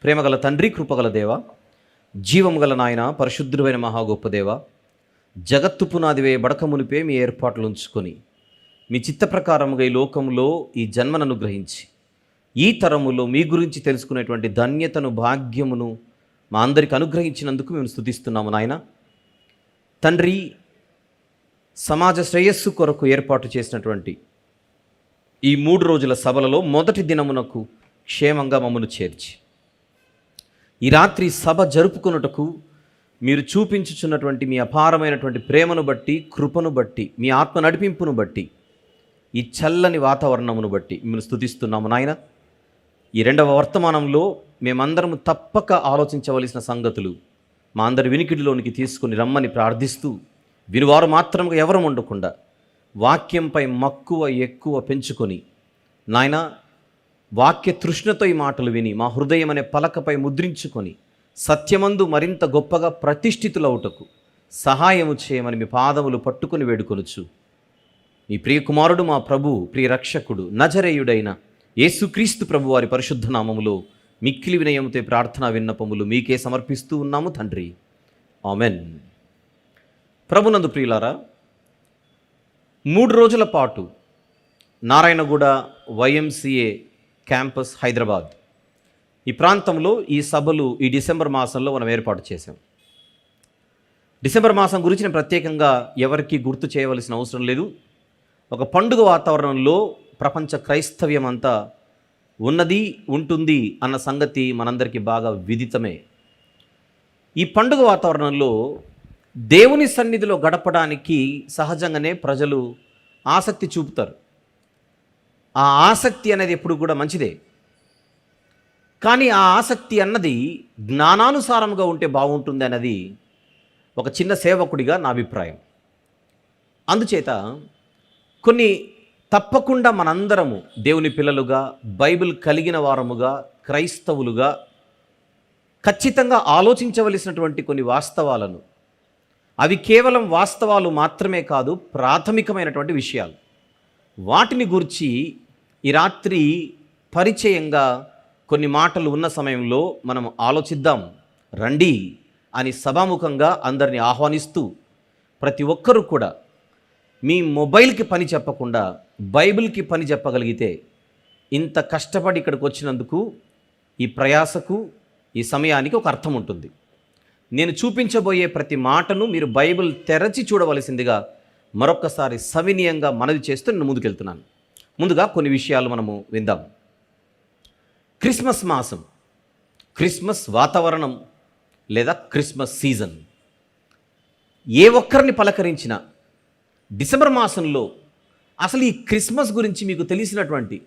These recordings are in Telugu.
ప్రేమగల తండ్రి, కృపగల దేవ, జీవము గల నాయన, పరిశుద్ధుడైన మహా గొప్ప దేవ, జగత్తు పునాది వేయబడక మునిపే మీ ఏర్పాట్లు ఉంచుకొని మీ చిత్త ప్రకారముగా ఈ లోకంలో ఈ జన్మను అనుగ్రహించి ఈ తరములో మీ గురించి తెలుసుకునేటువంటి ధన్యతను, భాగ్యమును మా అందరికి అనుగ్రహించినందుకు మేము స్తుతిస్తున్నాము నాయన. తండ్రి, సమాజ శ్రేయస్సు కొరకు ఏర్పాటు చేసినటువంటి ఈ 3 రోజుల సభలలో మొదటి దినమునకు క్షేమంగా మమ్మను చేర్చి ఈ రాత్రి సభ జరుపుకొనుటకు మీరు చూపించుచున్నటువంటి మీ అపారమైనటువంటి ప్రేమను బట్టి, కృపను బట్టి, మీ ఆత్మ నడిపింపును బట్టి, ఈ చల్లని వాతావరణమును బట్టి మిమ్మల్ని స్తుతిస్తున్నాము నాయన. ఈ 2వ వర్తమానంలో మేమందరము తప్పక ఆలోచించవలసిన సంగతులు మా అందరి వినికిడిలోనికి తీసుకుని రమ్మని ప్రార్థిస్తూ, వినివారు మాత్రముగా ఎవరు ఉండకుండా వాక్యంపై మక్కువ ఎక్కువ పెంచుకొని నాయన, వాక్య తృష్ణతో ఈ మాటలు విని మా హృదయం అనే పలకపై ముద్రించుకొని సత్యమందు మరింత గొప్పగా ప్రతిష్ఠితులవుటకు సహాయము చేయమని మీ పాదములు పట్టుకుని వేడుకొనుచు, మీ ప్రియ కుమారుడు, మా ప్రభు, ప్రియ రక్షకుడు, నజరేయుడైన యేసుక్రీస్తు ప్రభు వారి పరిశుద్ధ నామములో మిక్కిలి వినయముతో ప్రార్థనా విన్నపములు మీకే సమర్పిస్తూ ఉన్నాము తండ్రి. ఆమెన్. ప్రభునందు ప్రియులారా, 3 రోజుల పాటు నారాయణగూడ YMCA క్యాంపస్ హైదరాబాద్ ఈ ప్రాంతంలో ఈ సభలు ఈ డిసెంబర్ మాసంలో మనం ఏర్పాటు చేసాం. డిసెంబర్ మాసం గురించి నేను ప్రత్యేకంగా ఎవరికి గుర్తు చేయవలసిన అవసరం లేదు. ఒక పండుగ వాతావరణంలో ప్రపంచ క్రైస్తవ్యం అంతా ఉన్నది, ఉంటుంది అన్న సంగతి మనందరికీ బాగా విదితమే. ఈ పండుగ వాతావరణంలో దేవుని సన్నిధిలో గడపడానికి సహజంగానే ప్రజలు ఆసక్తి చూపుతారు. ఆ ఆసక్తి అనేది ఎప్పుడు కూడా మంచిదే, కానీ ఆ ఆసక్తి అన్నది జ్ఞానానుసారంగా ఉంటే బాగుంటుంది అన్నది ఒక చిన్న సేవకుడిగా నా అభిప్రాయం. అందుచేత కొన్ని తప్పకుండా మనందరము దేవుని పిల్లలుగా, బైబిల్ కలిగిన వారముగా, క్రైస్తవులుగా ఖచ్చితంగా ఆలోచించవలసినటువంటి కొన్ని వాస్తవాలను, అవి కేవలం వాస్తవాలు మాత్రమే కాదు, ప్రాథమికమైనటువంటి విషయాలు, వాటిని గురించి ఈ రాత్రి పరిచయంగా కొన్ని మాటలు ఉన్న సమయంలో మనం ఆలోచిద్దాం రండి అని సభాముఖంగా అందరినీ ఆహ్వానిస్తూ, ప్రతి ఒక్కరూ కూడా మీ మొబైల్కి పని చెప్పకుండా బైబిల్కి పని చెప్పగలిగితే, ఇంత కష్టపడి ఇక్కడికి వచ్చినందుకు ఈ ప్రయాసకు, ఈ సమయానికి ఒక అర్థం ఉంటుంది. నేను చూపించబోయే ప్రతి మాటను మీరు బైబిల్ తెరచి చూడవలసిందిగా మరొక్కసారి సవినీయంగా మనవి చేస్తూ నేను ముందుకెళ్తున్నాను. ముందుగా కొన్ని విషయాలు మనము విందాం. క్రిస్మస్ మాసం, క్రిస్మస్ వాతావరణం లేదా క్రిస్మస్ సీజన్, ఏ ఒక్కరిని పలకరించినా డిసెంబర్ మాసంలో అసలు ఈ క్రిస్మస్ గురించి మీకు తెలిసినటువంటి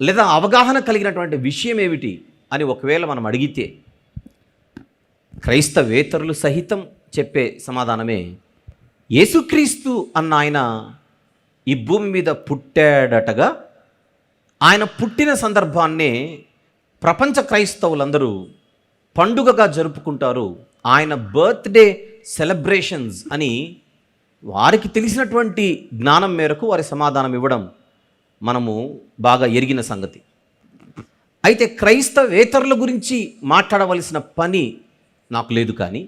లేదా అవగాహన కలిగినటువంటి విషయం ఏమిటి అని ఒకవేళ మనం అడిగితే, క్రైస్తవేతరులు సహితం చెప్పే సమాధానమే, యేసుక్రీస్తు అన్న ఆయన ఈ భూమి మీద పుట్టాడటగా, ఆయన పుట్టిన సందర్భాన్నే ప్రపంచ క్రైస్తవులందరూ పండుగగా జరుపుకుంటారు. ఆయన బర్త్డే సెలబ్రేషన్స్ అని వారికి తెలిసినటువంటి జ్ఞానం మేరకు వారి సమాధానం ఇవ్వడం మనము బాగా ఎరిగిన సంగతి. అయితే క్రైస్తవేతరుల గురించి మాట్లాడవలసిన పని నాకు లేదు, కానీ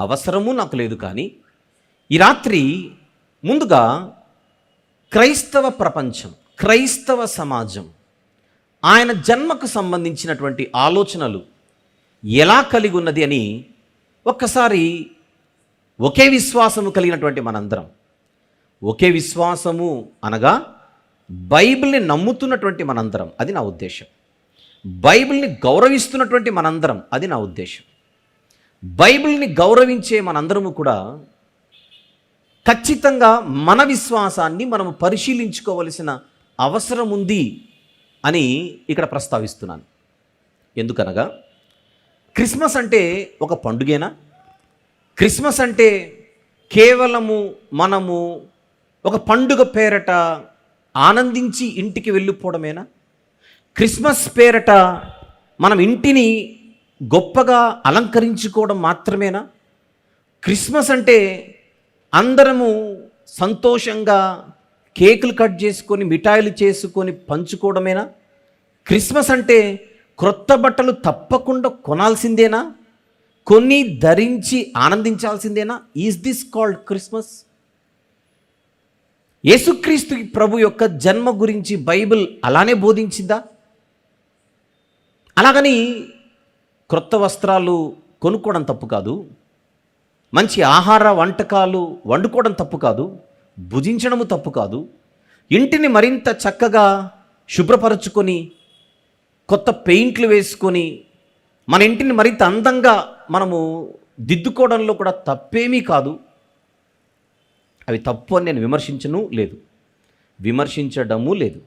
అవసరము నాకు లేదు. కానీ ఈ రాత్రి ముందుగా క్రైస్తవ ప్రపంచం, క్రైస్తవ సమాజం ఆయన జన్మకు సంబంధించినటువంటి ఆలోచనలు ఎలా కలిగి ఉన్నది అని ఒక్కసారి, ఒకే విశ్వాసము కలిగినటువంటి మనందరం, ఒకే విశ్వాసము అనగా బైబిల్ని నమ్ముతున్నటువంటి మనందరం, అది నా ఉద్దేశం. బైబిల్ని గౌరవిస్తున్నటువంటి మనందరం, అది నా ఉద్దేశం. బైబిల్ని గౌరవించే మనందరము కూడా ఖచ్చితంగా మన విశ్వాసాన్ని మనము పరిశీలించుకోవలసిన అవసరం ఉంది అని ఇక్కడ ప్రస్తావిస్తున్నాను. ఎందుకనగా క్రిస్మస్ అంటే ఒక పండుగేనా? క్రిస్మస్ అంటే కేవలము మనము ఒక పండుగ పేరట ఆనందించి ఇంటికి వెళ్ళిపోవడమేనా? క్రిస్మస్ పేరట మనం ఇంటిని గొప్పగా అలంకరించుకోవడం మాత్రమేనా? క్రిస్మస్ అంటే అందరము సంతోషంగా కేకులు కట్ చేసుకొని, మిఠాయిలు చేసుకొని పంచుకోవడమేనా? క్రిస్మస్ అంటే క్రొత్త బట్టలు తప్పకుండా కొనాల్సిందేనా? కొన్ని ధరించి ఆనందించాల్సిందేనా? Is this called Christmas? యేసుక్రీస్తు ప్రభు యొక్క జన్మ గురించి బైబిల్ అలానే బోధించిందా? అలాగని క్రొత్త వస్త్రాలు కొనుక్కోవడం తప్పు కాదు, మంచి ఆహార వంటకాలు వండుకోవడం తప్పు కాదు, భుజించడము తప్పు కాదు, ఇంటిని మరింత చక్కగా శుభ్రపరచుకొని కొత్త పెయింట్లు వేసుకొని మన ఇంటిని మరింత అందంగా మనము దిద్దుకోవడంలో కూడా తప్పేమీ కాదు. అవి తప్పు అని నేను విమర్శించడము లేదు.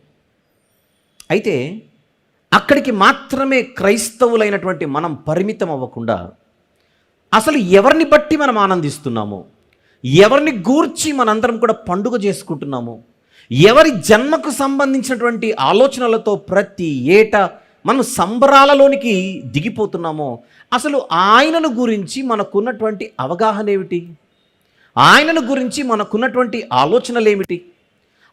అయితే అక్కడికి మాత్రమే క్రైస్తవులైనటువంటి మనం పరిమితం అవ్వకుండా అసలు ఎవరిని బట్టి మనం ఆనందిస్తున్నామో, ఎవరిని గూర్చి మనందరం కూడా పండుగ చేసుకుంటున్నామో, ఎవరి జన్మకు సంబంధించినటువంటి ఆలోచనలతో ప్రతి ఏటా మనం సంబరాలలోనికి దిగిపోతున్నామో, అసలు ఆయనను గురించి మనకున్నటువంటి అవగాహన ఏమిటి? ఆయనను గురించి మనకున్నటువంటి ఆలోచనలు ఏమిటి?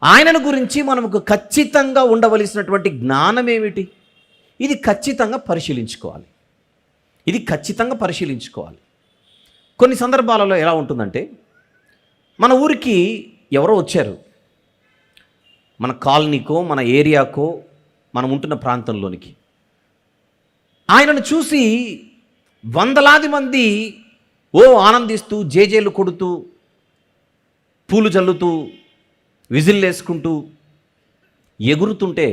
ఆయనను గురించి మనకు ఖచ్చితంగా ఉండవలసినటువంటి జ్ఞానం ఏమిటి? ఇది ఖచ్చితంగా పరిశీలించుకోవాలి. కొన్ని సందర్భాలలో ఎలా ఉంటుందంటే, మన ఊరికి ఎవరో వచ్చారు, మన కాలనీకో మన ఏరియాకో మనం ఉంటున్న ప్రాంతంలోనికి. ఆయనను చూసి వందలాది మంది ఆనందిస్తూ జేజేలు కొడుతూ పూలు జల్లుతూ విజిల్ వేసుకుంటూ ఎగురుతుంటే,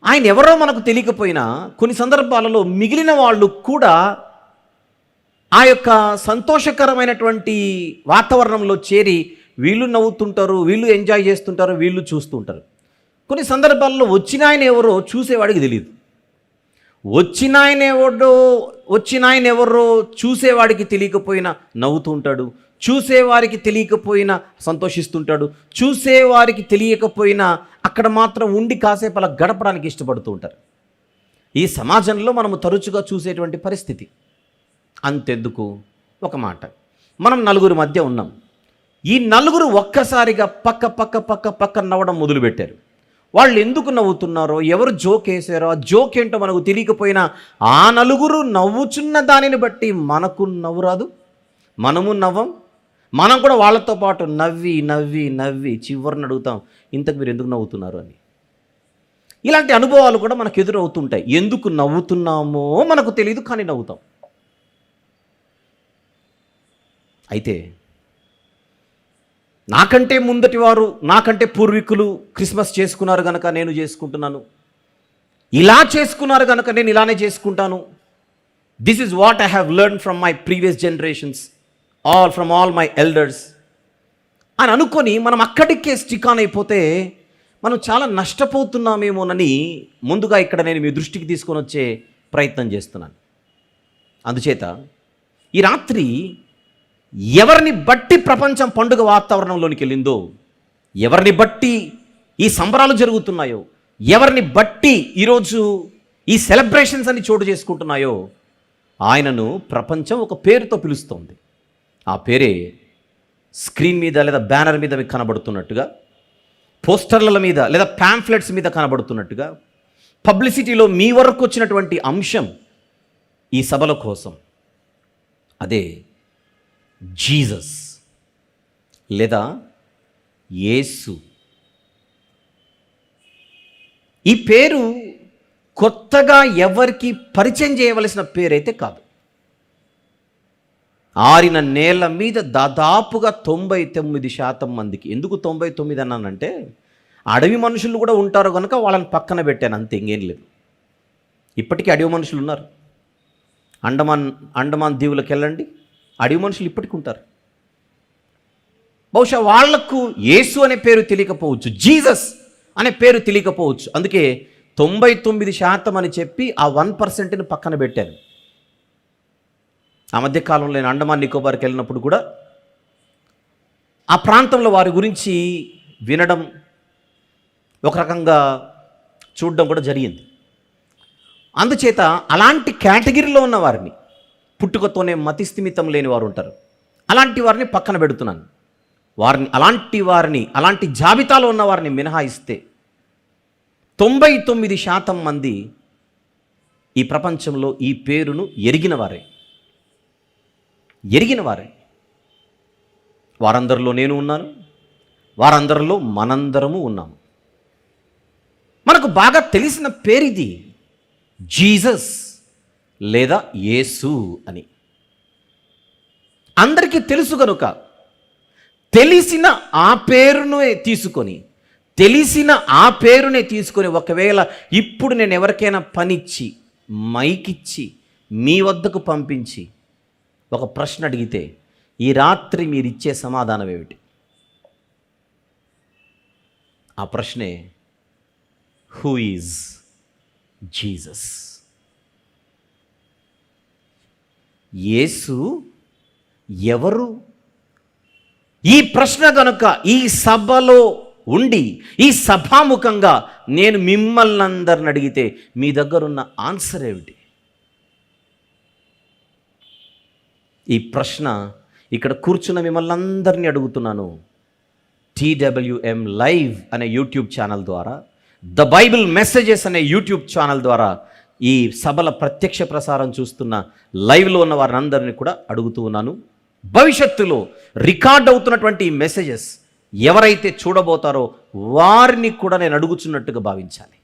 ఆయన ఎవరో మనకు తెలియకపోయినా కొన్ని సందర్భాలలో మిగిలిన వాళ్ళు కూడా ఆ యొక్క సంతోషకరమైనటువంటి వాతావరణంలో చేరి వీళ్ళు నవ్వుతుంటారు, వీళ్ళు ఎంజాయ్ చేస్తుంటారు, వీళ్ళు చూస్తూ ఉంటారు. కొన్ని సందర్భాల్లో వచ్చిన ఆయన ఎవరో చూసేవాడికి తెలియదు, వచ్చిన ఆయన ఎవరో చూసేవాడికి తెలియకపోయినా నవ్వుతూ ఉంటాడు, చూసేవారికి తెలియకపోయినా సంతోషిస్తుంటాడు, చూసేవారికి తెలియకపోయినా అక్కడ మాత్రం ఉండి కాసేపు అలా గడపడానికి ఇష్టపడుతూ ఉంటారు. ఈ సమాజంలో మనము తరచుగా చూసేటువంటి పరిస్థితి. అంతెందుకు, ఒక మాట, మనం నలుగురు మధ్య ఉన్నాం. ఈ నలుగురు ఒక్కసారిగా పక్క నవ్వడం మొదలుపెట్టారు. వాళ్ళు ఎందుకు నవ్వుతున్నారో, ఎవరు జోక్ వేసారో, ఆ జోక్ ఏంటో మనకు తెలియకపోయినా ఆ నలుగురు నవ్వుచున్న దానిని బట్టి మనకు నవ్వు రాదు, మనము నవ్వం. మనం కూడా వాళ్ళతో పాటు నవ్వి చివరిని అడుగుతాం, ఇంతకు మీరు ఎందుకు నవ్వుతున్నారు అని. ఇలాంటి అనుభవాలు కూడా మనకు ఎదురవుతుంటాయి. ఎందుకు నవ్వుతున్నామో మనకు తెలియదు, కానీ నవ్వుతాం. అయితే నాకంటే ముందటి వారు, నాకంటే పూర్వీకులు క్రిస్మస్ చేసుకున్నారు కనుక నేను చేసుకుంటున్నాను, ఇలా చేసుకున్నారు కనుక నేను ఇలానే చేసుకుంటాను, this is what I have learn from my previous generations from all my elders అని అనుకొని మనం అక్కడికే స్టిక్ ఆన్ అయిపోతే మనం చాలా నష్టపోతున్నామేమోనని ముందుగా ఇక్కడ నేను మీ దృష్టికి తీసుకొని వచ్చే ప్రయత్నం చేస్తున్నాను. అందుచేత ఈ రాత్రి ఎవరిని బట్టి ప్రపంచం పండుగ వాతావరణంలోనికి వెళ్ళిందో, ఎవరిని బట్టి ఈ సంబరాలు జరుగుతున్నాయో, ఎవరిని బట్టి ఈరోజు ఈ సెలబ్రేషన్స్ అని చోటు చేసుకుంటున్నాయో, ఆయనను ప్రపంచం ఒక పేరుతో పిలుస్తోంది. ఆ పేరే స్క్రీన్ మీద లేదా బ్యానర్ మీద మీకు కనబడుతున్నట్టుగా, పోస్టర్ల మీద లేదా ప్యాంఫ్లెట్స్ మీద కనబడుతున్నట్టుగా, పబ్లిసిటీలో మీ వరకు వచ్చినటువంటి అంశం ఈ సభల కోసం, అదే జీసస్ లేదా యేసు. ఈ పేరు కొత్తగా ఎవరికి పరిచయం చేయవలసిన పేరైతే కాదు. ఆరిన నేల మీద దాదాపుగా 99% మందికి, ఎందుకు 99 అన్నానంటే అడవి మనుషులు కూడా ఉంటారు కనుక వాళ్ళని పక్కన పెట్టాను, అంతే, ఇంకేం లేదు. ఇప్పటికీ అడవి మనుషులు ఉన్నారు. అండమాన్ దీవులకు వెళ్ళండి, అడవి మనుషులు ఇప్పటికీ ఉంటారు. బహుశా వాళ్లకు యేసు అనే పేరు తెలియకపోవచ్చు, జీసస్ అనే పేరు తెలియకపోవచ్చు. అందుకే 99% అని చెప్పి ఆ 1%ని పక్కన పెట్టాను. ఆ మధ్యకాలంలో నేను అండమాన్ నికోబార్కి వెళ్ళినప్పుడు కూడా ఆ ప్రాంతంలో వారి గురించి వినడం, ఒక రకంగా చూడడం కూడా జరిగింది. అందుచేత అలాంటి కేటగిరీలో ఉన్న వారిని, పుట్టుకతోనే మతిస్థిమితం లేని వారు ఉంటారు, అలాంటి వారిని పక్కన పెడుతున్నాను. అలాంటి జాబితాలో ఉన్న వారిని మినహాయిస్తే 99% మంది ఈ ప్రపంచంలో ఈ పేరును ఎరిగిన వారే, వారందరిలో నేను ఉన్నాను, వారందరిలో మనందరము ఉన్నాము. మనకు బాగా తెలిసిన పేరిది, జీసస్ లేదా యేసు అని అందరికీ తెలుసు. కనుక తెలిసిన ఆ పేరునే తీసుకొని ఒకవేళ ఇప్పుడు నేను ఎవరికైనా పనిచ్చి మైకిచ్చి మీ వద్దకు పంపించి ఒక ప్రశ్న అడిగితే ఈ రాత్రి మీరు ఇచ్చే సమాధానం ఏమిటి? ఆ ప్రశ్నే, హూ ఈజ్ జీసస్? యేసు ఎవరు? ఈ ప్రశ్న కనుక ఈ సభలో ఉండి ఈ సభాముఖంగా నేను మిమ్మల్ని అందరిని అడిగితే మీ దగ్గరున్న ఆన్సర్ ఏమిటి? ఈ ప్రశ్న ఇక్కడ కూర్చున్న మిమ్మల్ని అందరినీ అడుగుతున్నాను. TWM లైవ్ అనే యూట్యూబ్ ఛానల్ ద్వారా, ద బైబిల్ మెసేజెస్ అనే యూట్యూబ్ ఛానల్ ద్వారా ఈ సభల ప్రత్యక్ష ప్రసారం చూస్తున్న లైవ్లో ఉన్న వారిని అందరినీ కూడా అడుగుతూ ఉన్నాను. భవిష్యత్తులో రికార్డ్ అవుతున్నటువంటి ఈ మెసేజెస్ ఎవరైతే చూడబోతారో వారిని కూడా నేను అడుగుచున్నట్టుగా భావించాలి.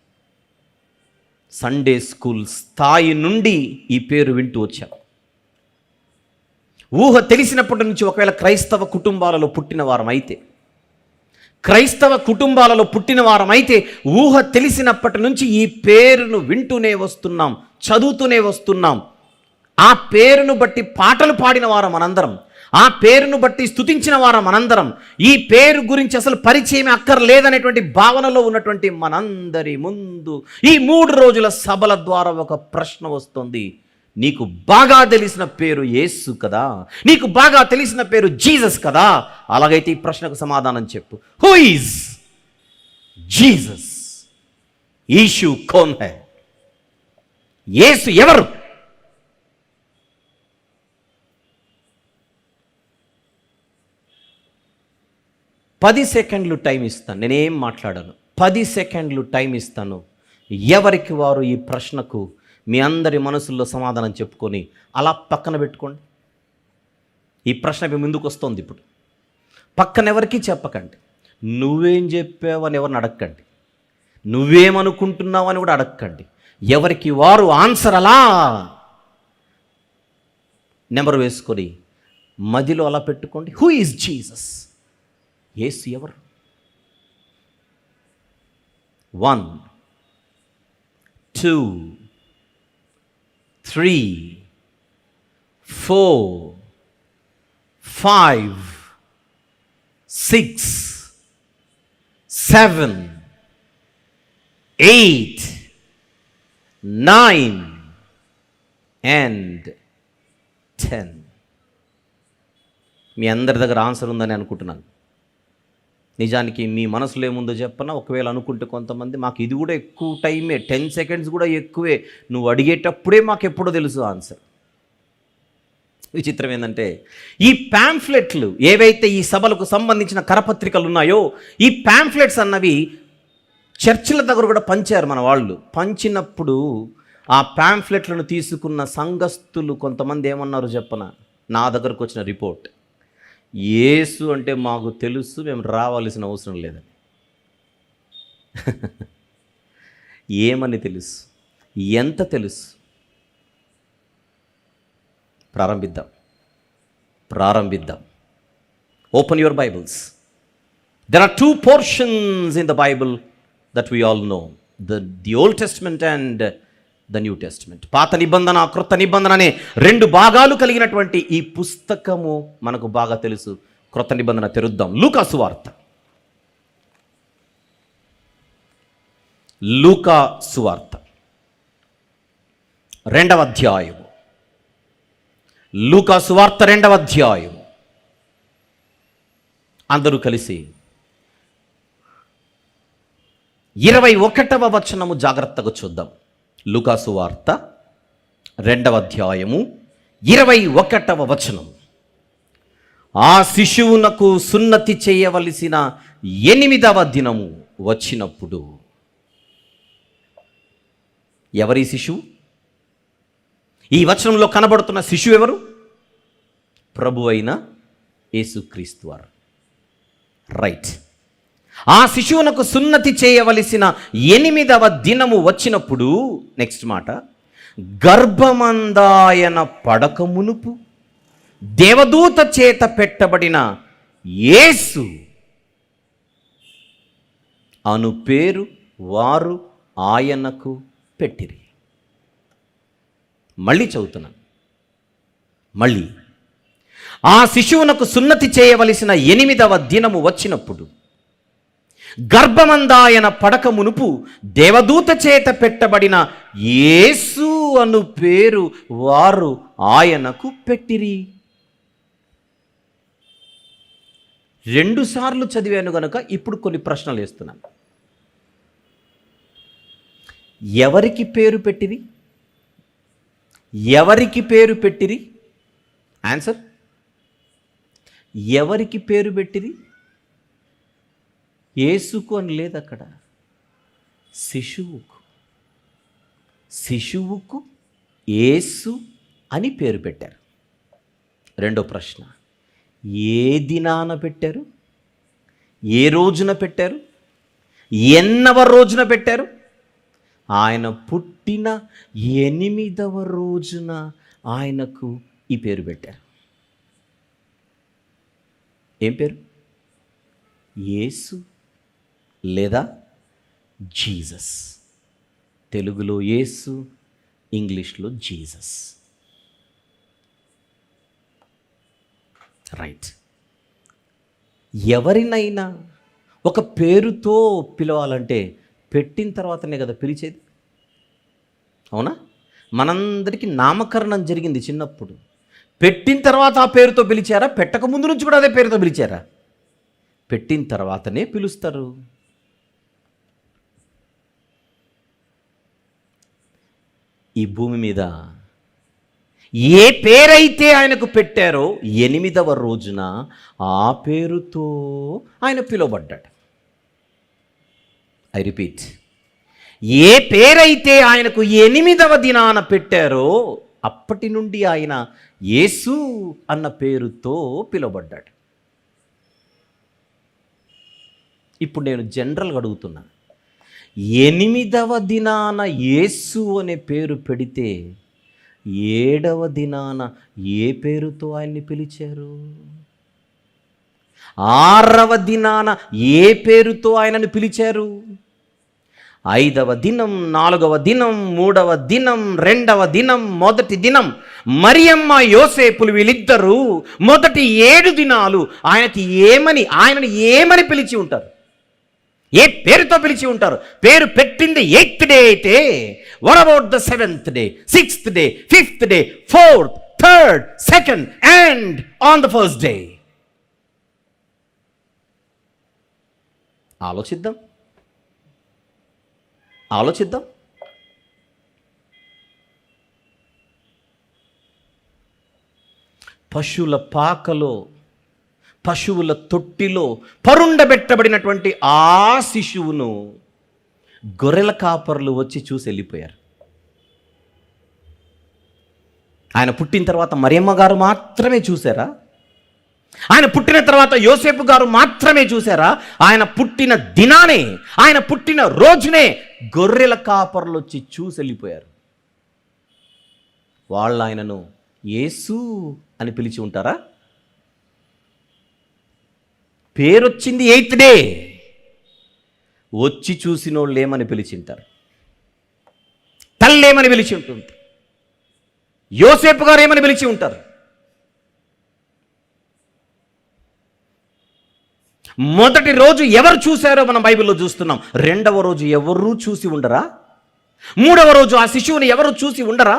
సండే స్కూల్ స్థాయి నుండి ఈ పేరు వింటూ వచ్చాం. ఊహ తెలిసినప్పటి నుంచి ఒకవేళ క్రైస్తవ కుటుంబాలలో పుట్టిన వారమైతే ఊహ తెలిసినప్పటి నుంచి ఈ పేరును వింటూనే వస్తున్నాం, చదువుతూనే వస్తున్నాం. ఆ పేరును బట్టి పాటలు పాడిన వారం మనందరం, ఆ పేరును బట్టి స్తుతించిన వారం మనందరం, ఈ పేరు గురించి అసలు పరిచయం అక్కర్లేదనేటువంటి భావనలో ఉన్నటువంటి మనందరి ముందు ఈ 3 రోజుల సభల ద్వారా ఒక ప్రశ్న వస్తుంది. నీకు బాగా తెలిసిన పేరు యేసు కదా, నీకు బాగా తెలిసిన పేరు జీసస్ కదా. అలాగైతే ఈ ప్రశ్నకు సమాధానం చెప్పు. Who is Jesus? యీషు కౌన్ హై? యేసు ఎవరు? పది సెకండ్లు టైం ఇస్తాను, నేనేం మాట్లాడాను. 10 సెకండ్లు టైం ఇస్తాను. ఎవరికి వారు ఈ ప్రశ్నకు మీ అందరి మనసుల్లో సమాధానం చెప్పుకొని అలా పక్కన పెట్టుకోండి. ఈ ప్రశ్న మీ ముందుకు వస్తుంది. ఇప్పుడు పక్కన ఎవరికి చెప్పకండి. నువ్వేం చెప్పావని ఎవరిని అడగకండి, నువ్వేమనుకుంటున్నావు అని కూడా అడగకండి. ఎవరికి వారు ఆన్సర్ అలా నెంబర్ వేసుకొని మదిలో అలా పెట్టుకోండి. Who is Jesus? యేసు ఎవరు? 1 2 3 4 5 6 7 8 9 and 10. మీ అందరి దగ్గర ఆన్సర్ ఉందని అనుకుంటున్నాను. నిజానికి మీ మనసులో ఏముందో చెప్పనా? ఒకవేళ అనుకుంటే కొంతమంది, మాకు ఇది కూడా ఎక్కువ టైమే, 10 సెకండ్స్ కూడా ఎక్కువే, నువ్వు అడిగేటప్పుడే మాకు ఎప్పుడో తెలుసు ఆన్సర్. విచిత్రం ఏంటంటే ఈ ప్యాంఫ్లెట్లు ఏవైతే ఈ సభలకు సంబంధించిన కరపత్రికలు ఉన్నాయో, ఈ ప్యాంఫ్లెట్స్ అన్నవి చర్చిల దగ్గర కూడా పంచారు మన వాళ్ళు. పంచినప్పుడు ఆ ప్యాంఫ్లెట్లను తీసుకున్న సంఘస్థులు కొంతమంది ఏమన్నారు చెప్పనా? నా దగ్గరకు వచ్చిన రిపోర్ట్, యేసు అంటే మాకు తెలుసు, మేము రావాల్సిన అవసరం లేదని. ఏమని తెలుసు? ఎంత తెలుసు? ప్రారంభిద్దాం. Open your Bibles. There are 2 portions in the Bible that we all know, the Old Testament and the New Testament. పాత నిబంధన, క్రొత్త నిబంధన అనే 2 భాగాలు కలిగినటువంటి ఈ పుస్తకము మనకు బాగా తెలుసు. క్రొత్త నిబంధన తెరుద్దాం. లూకా సువార్త 2వ అధ్యాయము. లూకా సువార్త 2వ అధ్యాయం. అందరూ కలిసి 21వ వచనము జాగ్రత్తగా చూద్దాం. లూకా సువార్త 2వ అధ్యాయము 21వ వచనం. ఆ శిశువునకు సున్నతి చేయవలసిన 8వ దినము వచ్చినప్పుడు. ఎవరి శిశువు? ఈ వచనంలో కనబడుతున్న శిశువు ఎవరు? ప్రభు అయిన యేసుక్రీస్తు వారు. రైట్. ఆ శిశువునకు సున్నతి చేయవలసిన 8వ దినము వచ్చినప్పుడు, నెక్స్ట్ మాట, గర్భమందాయన పడక మునుపు దేవదూత చేత పెట్టబడిన యేసు అను పేరు వారు ఆయనకు పెట్టిరి. మళ్ళీ చదువుతున్నాను. మళ్ళీ ఆ శిశువునకు సున్నతి చేయవలసిన 8వ దినము వచ్చినప్పుడు గర్భమందాయన పడక మునుపు దేవదూత చేత పెట్టబడిన యేసు అను పేరు వారు ఆయనకు పెట్టిరి. 2 సార్లు చదివాను గనుక ఇప్పుడు కొన్ని ప్రశ్నలు వేస్తున్నాను. ఎవరికి పేరు పెట్టిరి? ఎవరికి పేరు పెట్టిరి? ఆన్సర్. ఎవరికి పేరు పెట్టిరి? యేసుకు అని లేదు అక్కడ, శిశువుకు. శిశువుకు యేసు అని పేరు పెట్టారు. రెండో ప్రశ్న, ఏ దినాన పెట్టారు? ఏ రోజున పెట్టారు? ఎన్నవ రోజున పెట్టారు? ఆయన పుట్టిన 8వ రోజున ఆయనకు ఈ పేరు పెట్టారు. ఏం పేరు? యేసు లేదా జీసస్. తెలుగులో యేసు, ఇంగ్లీష్లో జీసస్. రైట్. ఎవరినైనా ఒక పేరుతో పిలవాలంటే పెట్టిన తర్వాతనే కదా పిలిచేది, అవునా? మనందరికీ నామకరణం జరిగింది చిన్నప్పుడు. పెట్టిన తర్వాత ఆ పేరుతో పిలిచారా? పెట్టక ముందు నుంచి కూడా అదే పేరుతో పిలిచారా? పెట్టిన తర్వాతనే పిలుస్తారు. ఈ భూమి మీద ఏ పేరైతే ఆయనకు పెట్టారో 8వ రోజున ఆ పేరుతో ఆయన పిలువబడ్డాడు. ఐ రిపీట్, ఏ పేరైతే ఆయనకు 8వ దినాన పెట్టారో అప్పటి నుండి ఆయన యేసు అన్న పేరుతో పిలువబడ్డాడు. ఇప్పుడు నేను జనరల్గా అడుగుతున్నా, 8వ దినాన యేసు అనే పేరు పెడితే 7వ దినాన ఏ పేరుతో ఆయన్ని పిలిచారు? 6వ దినాన ఏ పేరుతో ఆయనను పిలిచారు? 5వ దినం, 4వ దినం, 3వ దినం, 2వ దినం, మొదటి దినం. మరియమ్మ యోసేపులు వీళ్ళిద్దరూ మొదటి 7 దినాలు ఆయనని ఏమని పిలిచి ఉంటారు? ఏ పేరుతో పిలిచి ఉంటారు? పేరు పెట్టింది 8th డే అయితే, what about the 7th day, 6th day, 5th day, 4th, 3rd, 2nd and on the 1st day? ఆలోచిద్దాం. పశువుల పాకలో, పశువుల తొట్టిలో పరుండబెట్టబడినటువంటి ఆ శిశువును గొర్రెల కాపరులు వచ్చి చూసి వెళ్ళిపోయారు. ఆయన పుట్టిన తర్వాత మరియమ్మ గారు మాత్రమే చూశారా? ఆయన పుట్టిన తర్వాత యోసేపు గారు మాత్రమే చూశారా? ఆయన పుట్టిన దినానే, ఆయన పుట్టిన రోజునే గొర్రెల కాపర్లు వచ్చి చూసి వెళ్ళిపోయారు. వాళ్ళు ఆయనను యేసు అని పిలిచి ఉంటారా? పేరొచ్చింది 8th డే, వచ్చి చూసిన వాళ్ళు ఏమని పిలిచి ఉంటారు? తల్లి ఏమని పిలిచి ఉంటుంది? యోసేపు గారు ఏమని పిలిచి ఉంటారు? మొదటి రోజు ఎవరు చూశారో మనం బైబిల్లో చూస్తున్నాం. 2వ రోజు ఎవరూ చూసి ఉండరా? 3వ రోజు ఆ శిశువుని ఎవరు చూసి ఉండరా?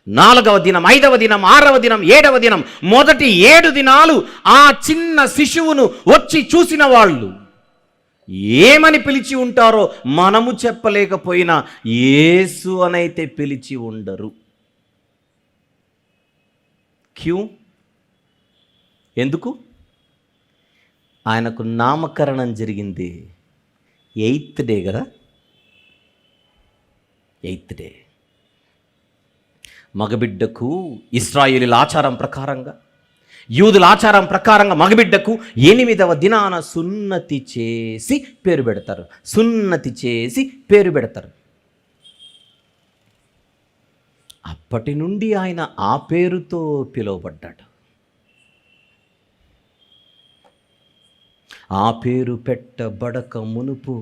4వ దినం, 5వ దినం, 6వ దినం, 7వ దినం, మొదటి 7 దినాలు ఆ చిన్న శిశువును వచ్చి చూసిన వాళ్ళు ఏమని పిలిచి ఉంటారో మనము చెప్పలేకపోయినా యేసు అనైతే పిలిచి ఉండరు. క్యూ? ఎందుకు? ఆయనకు నామకరణం జరిగింది 8th డే కదా. 8th day. మగబిడ్డకు ఇశ్రాయేలీల ఆచారం ప్రకారంగా, యూదుల ఆచారం ప్రకారంగా మగబిడ్డకు 8వ దినాన సున్నతి చేసి పేరు పెడతారు. సున్నతి చేసి పేరు పెడతారు. అప్పటి నుండి ఆయన ఆ పేరుతో పిలువబడ్డాడు. ఆ పేరు పెట్టబడక మునుపు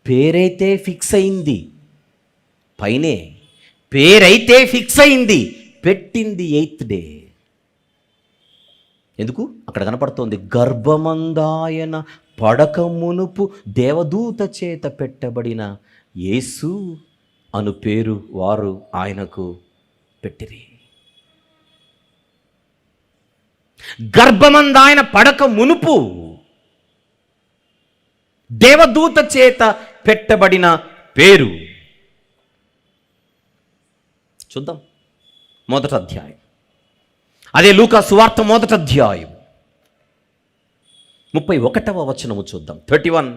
పేరైతే ఫిక్స్ అయింది, పైనే పేరైతే ఫిక్స్ అయింది, పెట్టింది 8th డే. ఎందుకు? అక్కడ కనపడుతోంది, గర్భమందాయన పడక మునుపు దేవదూత చేత పెట్టబడిన యేసు అను పేరు వారు ఆయనకు పెట్టిరి. గర్భమందాయన పడక మునుపు దేవదూత చేత పెట్టబడిన పేరు. చూద్దాం. 1వ అధ్యాయం, అదే లూకా సువార్త 1వ అధ్యాయం 31వ వచనము చూద్దాం. 31,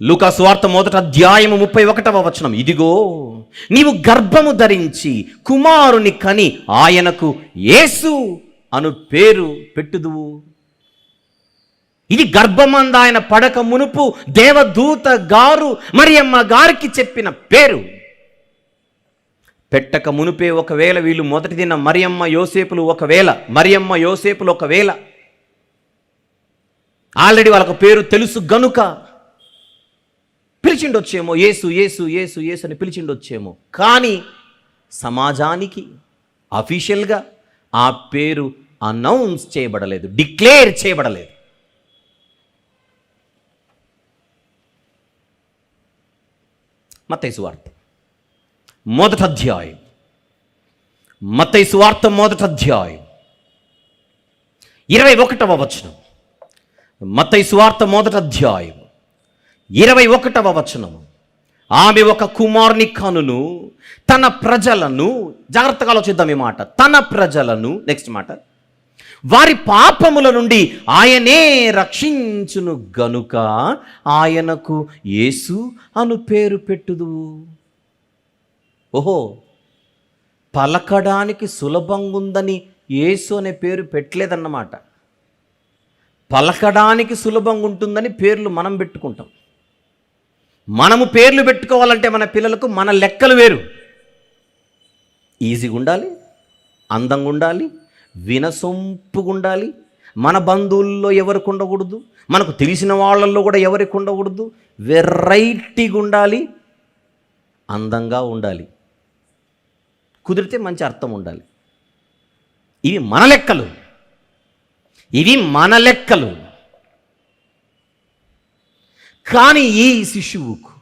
లూకా సువార్త 1వ అధ్యాయము 31వ వచనం. ఇదిగో నీవు గర్భము ధరించి కుమారుని కని ఆయనకు యేసు అను పేరు పెట్టుదువు. ఇది గర్భమందాయన పడక మునుపు దేవదూత గారు మరియమ్మ గారికి చెప్పిన పేరు. పెట్టక మునుపే ఒకవేళ వీళ్ళు మొదటి దిన మరియమ్మ యోసేపులు ఒకవేళ ఆల్రెడీ వాళ్ళకు పేరు తెలుసు గనుక పిలిచిండొచ్చేమో, యేసు యేసు యేసు యేసు అని పిలిచిండొచ్చేమో. కానీ సమాజానికి అఫీషియల్గా ఆ పేరు అనౌన్స్ చేయబడలేదు, డిక్లేర్ చేయబడలేదు. మత్తయి సువార్త 1వ అధ్యాయం, మత్తయి సువార్త 1వ అధ్యాయం 21వ వచనం. మత్తయి సువార్త 1వ అధ్యాయం 21వ వచనం. ఆమె ఒక కుమారుని కనును, తన ప్రజలను, జాగ్రత్తగా ఆలోచిద్దాం ఈ మాట, తన ప్రజలను, నెక్స్ట్ మాట, వారి పాపముల నుండి ఆయనే రక్షించును గనుక ఆయనకు యేసు అను పేరు పెట్టుదు. ఓహో, పలకడానికి సులభంగా ఉందని యేసు అనే పేరు పెట్టలేదన్నమాట. పలకడానికి సులభంగా ఉంటుందని పేర్లు మనం పెట్టుకుంటాం. మనము పేర్లు పెట్టుకోవాలంటే మన పిల్లలకు మన లెక్కలు వేరు. ఈజీగా ఉండాలి, అందంగా ఉండాలి, వినసొంపుగా ఉండాలి, మన బంధువుల్లో ఎవరికి ఉండకూడదు, మనకు తెలిసిన వాళ్ళల్లో కూడా ఎవరికి ఉండకూడదు, వెరైటీగా ఉండాలి, అందంగా ఉండాలి, కుదిరితే మంచి అర్థం ఉండాలి. ఇవి మన లెక్కలు, ఇవి మన లెక్కలు. కానీ ఈ శిశువుకు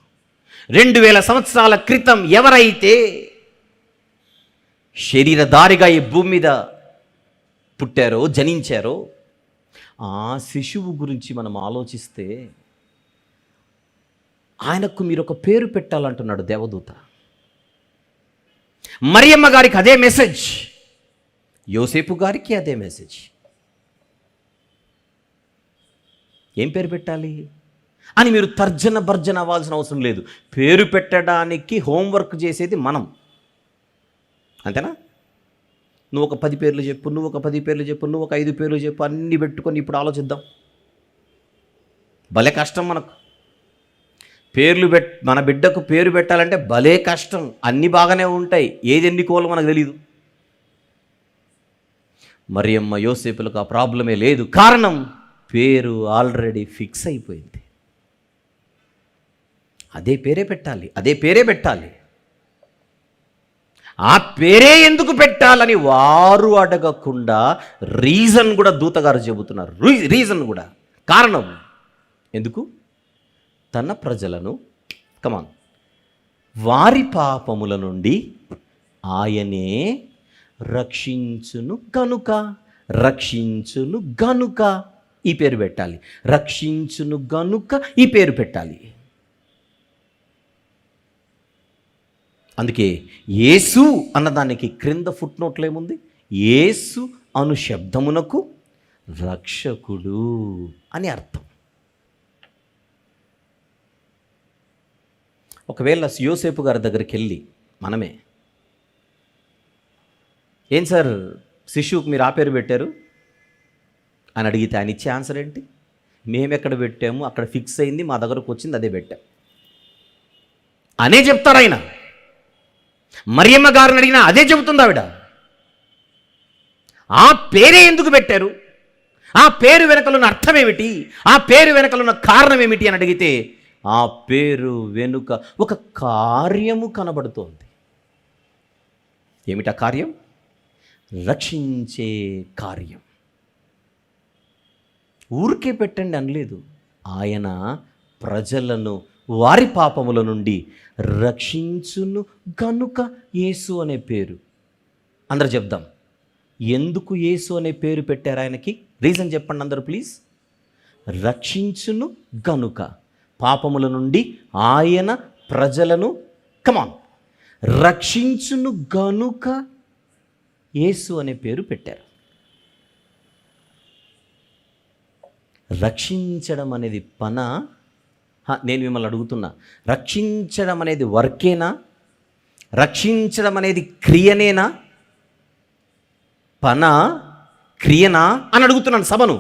2000 సంవత్సరాల క్రితం ఎవరైతే శరీరధారిగా ఈ భూమి మీద పుట్టారో, జనించారో, ఆ శిశువు గురించి మనం ఆలోచిస్తే ఆయనకు మీరు ఒక పేరు పెట్టాలంటున్నాడు దేవదూత. మరియమ్మ గారికి అదే మెసేజ్, యోసేపు గారికి అదే మెసేజ్. ఏం పేరు పెట్టాలి అని మీరు తర్జన భర్జన అవ్వాల్సిన అవసరం లేదు. పేరు పెట్టడానికి హోంవర్క్ చేసేది మనం, అంతేనా? నువ్వు ఒక 10 పేర్లు చెప్పు, నువ్వు ఒక 10 పేర్లు చెప్పు, నువ్వు ఒక 5 పేర్లు చెప్పు, అన్నీ పెట్టుకొని ఇప్పుడు ఆలోచిద్దాం. భలే కష్టం మనకు. మన బిడ్డకు పేరు పెట్టాలంటే భలే కష్టం. అన్నీ బాగానే ఉంటాయి, ఏది ఎన్నుకోవాలో మనకు తెలియదు. మరియమ్మ యోసేపులకు ఆ ప్రాబ్లమే లేదు. కారణం పేరు ఆల్రెడీ ఫిక్స్ అయిపోయింది. అదే పేరే పెట్టాలి. ఆ పేరే ఎందుకు పెట్టాలని వారు అడగకుండా రీజన్ కూడా దూతగారు చెబుతున్నారు. రీజన్ కూడా, కారణం ఎందుకు? తన ప్రజలను వారి పాపముల నుండి ఆయనే రక్షించును గనుక ఈ పేరు పెట్టాలి. రక్షించును గనుక ఈ పేరు పెట్టాలి. అందుకే యేసు అన్నదానికి క్రింద ఫుట్ నోట్లో ఏముంది? యేసు అను శబ్దమునకు రక్షకుడు అని అర్థం. ఒకవేళ యోసేపు గారి దగ్గరికి వెళ్ళి మనమే. ఏం సార్ శిశువుకి మీరు ఆ పేరు పెట్టారు అని అడిగితే ఆయన ఇచ్చే ఆన్సర్ ఏంటి? మేము ఎక్కడ పెట్టాము, అక్కడ ఫిక్స్ అయింది, మా దగ్గరకు వచ్చింది, అదే పెట్టాం అనే చెప్తారు ఆయన. మరియమ్మ గారిని అడిగినా అదే చెబుతుంది ఆవిడ. ఆ పేరే ఎందుకు పెట్టారు, ఆ పేరు వెనకలున్న అర్థం ఏమిటి, ఆ పేరు వెనకలున్న కారణం ఏమిటి అని అడిగితే ఆ పేరు వెనుక ఒక కార్యము కనబడుతోంది. ఏమిటా కార్యం? రక్షించే కార్యం. ఊరికే పెట్టండి అనలేదు. ఆయన ప్రజలను వారి పాపముల నుండి రక్షించును గనుక యేసు అనే పేరు. అందరూ చెప్దాం, ఎందుకు యేసు అనే పేరు పెట్టారు ఆయనకి? రీజన్ చెప్పండి అందరూ ప్లీజ్. రక్షించును గనుక, పాపముల నుండి ఆయన ప్రజలను కమాన్ రక్షించును గనుక యేసు అనే పేరు పెట్టారు. రక్షించడం అనేది పనా? నేను మిమ్మల్ని అడుగుతున్నా, రక్షించడం అనేది వర్కేనా? రక్షించడం అనేది క్రియనేనా? పనా క్రియనా అని అడుగుతున్నాను సభను.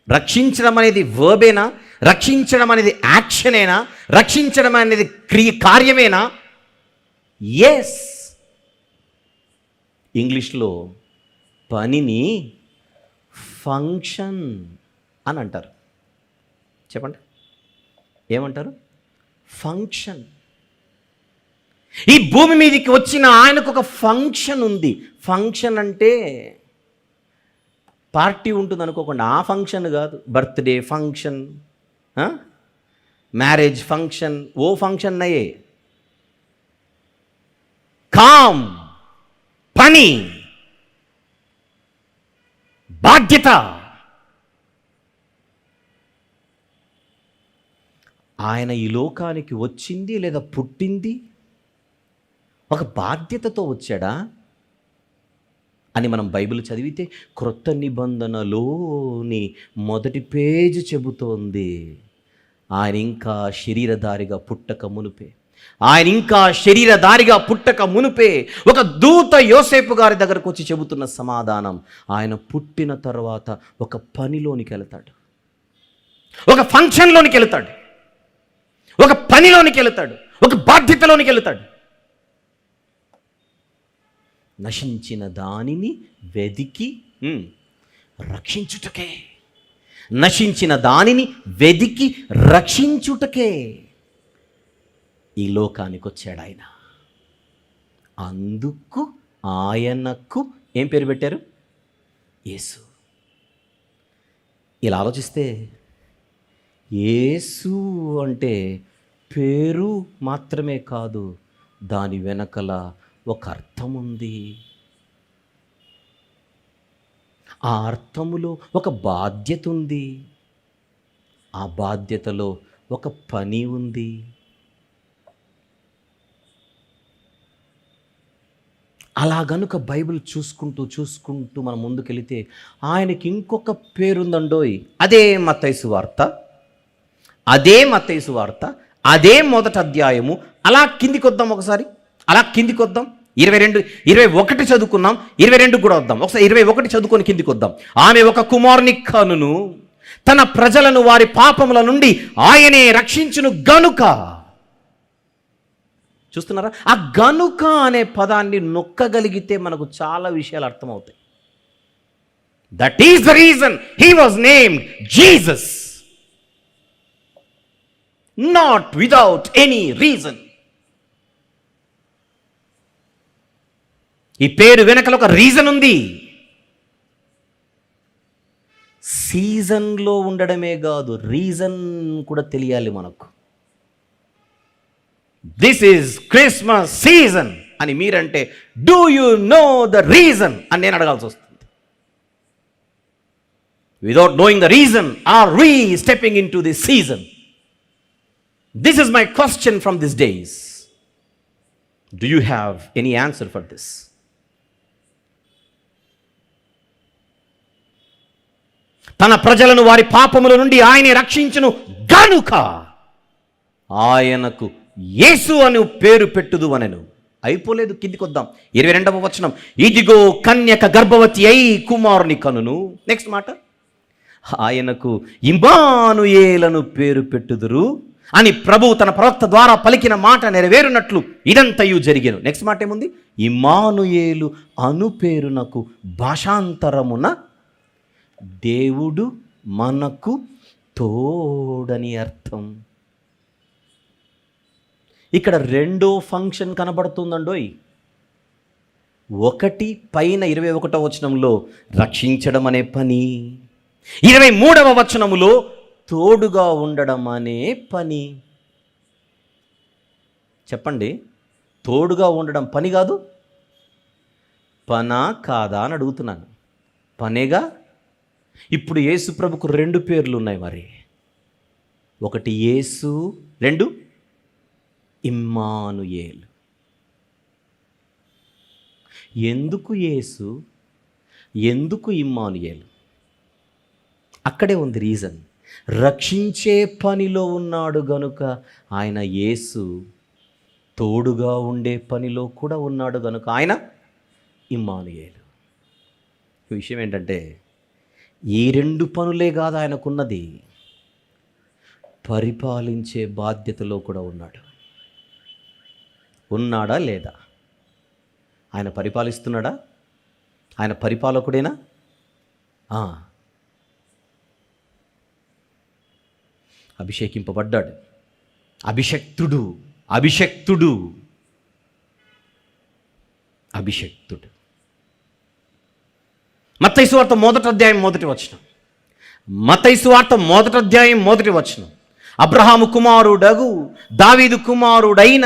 రక్షించడం అనేది వర్బేనా? రక్షించడం అనేది యాక్షనేనా? రక్షించడం అనేది కార్యమేనా? ఎస్. ఇంగ్లీష్లో పనిని ఫంక్షన్ అని అంటారు. చెప్పండి, ఏమంటారు? ఫంక్షన్. ఈ భూమి మీదకి వచ్చిన ఆయనకు ఒక ఫంక్షన్ ఉంది. ఫంక్షన్ అంటే పార్టీ ఉంటుంది అనుకోకుండా, ఆ ఫంక్షన్ కాదు. బర్త్డే ఫంక్షన్, మ్యారేజ్ ఫంక్షన్, ఓ ఫంక్షన్ అయ్యే. కామ్, పని, బాధ్యత. ఆయన ఈ లోకానికి వచ్చింది లేదా పుట్టింది ఒక బాధ్యతతో వచ్చాడా అని మనం బైబిల్ చదివితే క్రొత్త నిబంధనలోని మొదటి పేజీ చెబుతోంది. ఆయన ఇంకా శరీరధారిగా పుట్టక మునుపే ఒక దూత యోసేపు గారి దగ్గరకు వచ్చి చెబుతున్న సమాధానం, ఆయన పుట్టిన తర్వాత ఒక పనిలోనికి వెళతాడు, ఒక ఫంక్షన్లోనికి వెళతాడు, ఒక పనిలోనికి వెళతాడు, ఒక బాధ్యతలోనికి వెళతాడు. నశించిన దానిని వెదికి రక్షించుటకే, నశించిన దానిని వెదికి రక్షించుటకే ఈ లోకానికి వచ్చాడు ఆయన. అందుకు ఆయనకు ఏం పేరు పెట్టారు? యేసు. ఇలా ఆలోచిస్తే యేసు అంటే పేరు మాత్రమే కాదు, దాని వెనకల ఒక అర్థం ఉంది. ఆ అర్థములో ఒక బాధ్యత ఉంది, ఆ బాధ్యతలో ఒక పని ఉంది. అలా గనుక బైబిల్ చూసుకుంటూ మనం ముందుకెళితే ఆయనకి ఇంకొక పేరుందండోయ్. అదే మత్తయి సువార్త, అదే మొదటి అధ్యాయము. అలా కిందికి వద్దాం ఒకసారి, అలా కిందికి వద్దాం. 21 చదువుకున్నాం, 22 కూడా వద్దాం. ఒకసారి 21 చదువుకొని కిందికి వద్దాం. ఆమె ఒక కుమారుని కనును, తన ప్రజలను వారి పాపముల నుండి ఆయనే రక్షించును గనుక. చూస్తున్నారా? ఆ గనుక అనే పదాన్ని నొక్కగలిగితే మనకు చాలా విషయాలు అర్థమవుతాయి. That is the reason he was named Jesus, not without any reason. ఈ పేరు వెనకల ఒక రీజన్ ఉంది. సీజన్లో ఉండడమే కాదు, రీజన్ కూడా తెలియాలి మనకు. దిస్ ఈజ్ క్రిస్మస్ సీజన్ అని మీరంటే, do you know the reason అని నేను అడగాల్సి వస్తుంది. Without knowing the reason, are we stepping into this season? This is my question from these days. Do you have any answer for this? తన ప్రజలను వారి పాపముల నుండి ఆయనే రక్షించును గనుక ఆయనకు యేసు అను పేరు పెట్టుదు అనెను. అయిపోలేదు, కిందికి వద్దాం. 22వ వచనం, ఇదిగో కన్యక గర్భవతి అయి కుమారుని కనును. నెక్స్ట్ మాట, ఆయనకు ఇమ్మానుయేలను పేరు పెట్టుదురు అని ప్రభువు తన ప్రవక్త ద్వారా పలికిన మాట నెరవేరునట్లు ఇదంతయు జరిగెను. నెక్స్ట్ మాట ఏముంది? ఇమ్మానుయేలు అను పేరునకు భాషాంతరమున దేవుడు మనకు తోడని అర్థం. ఇక్కడ రెండో ఫంక్షన్ కనబడుతుందండోయ్. ఒకటి పైన 21వ వచనంలో రక్షించడం అనే పని, 23వ వచనములో తోడుగా ఉండడం అనే పని. చెప్పండి, తోడుగా ఉండడం పని కాదు? పనా కాదా అని అడుగుతున్నాను. పనేగా. ఇప్పుడు యేసు ప్రభుకు 2 పేర్లు ఉన్నాయి. మరి ఒకటి యేసు, 2 ఇమ్మానుయేలు. ఎందుకు యేసు, ఎందుకు ఇమ్మానుయేలు? అక్కడే ఉంది రీజన్. రక్షించే పనిలో ఉన్నాడు గనుక ఆయన యేసు, తోడుగా ఉండే పనిలో కూడా ఉన్నాడు గనుక ఆయన ఇమ్మానుయేలు. ఈ విషయం ఏంటంటే, ఈ 2 పనులే కాదు ఆయనకున్నది, పరిపాలించే బాధ్యతలో కూడా ఉన్నాడు. ఉన్నాడా లేదా? ఆయన పరిపాలిస్తున్నాడా? ఆయన పరిపాలకుడేనా? అభిషేకింపబడ్డాడు. అభిషక్తుడు అభిషక్తుడు అభిషక్తుడు. మత్తయి సువార్త 1వ అధ్యాయం 1వ వచనం. మత్తయి సువార్త 1వ అధ్యాయం 1వ వచనం. అబ్రహాము కుమారుడగు దావీదు కుమారుడైన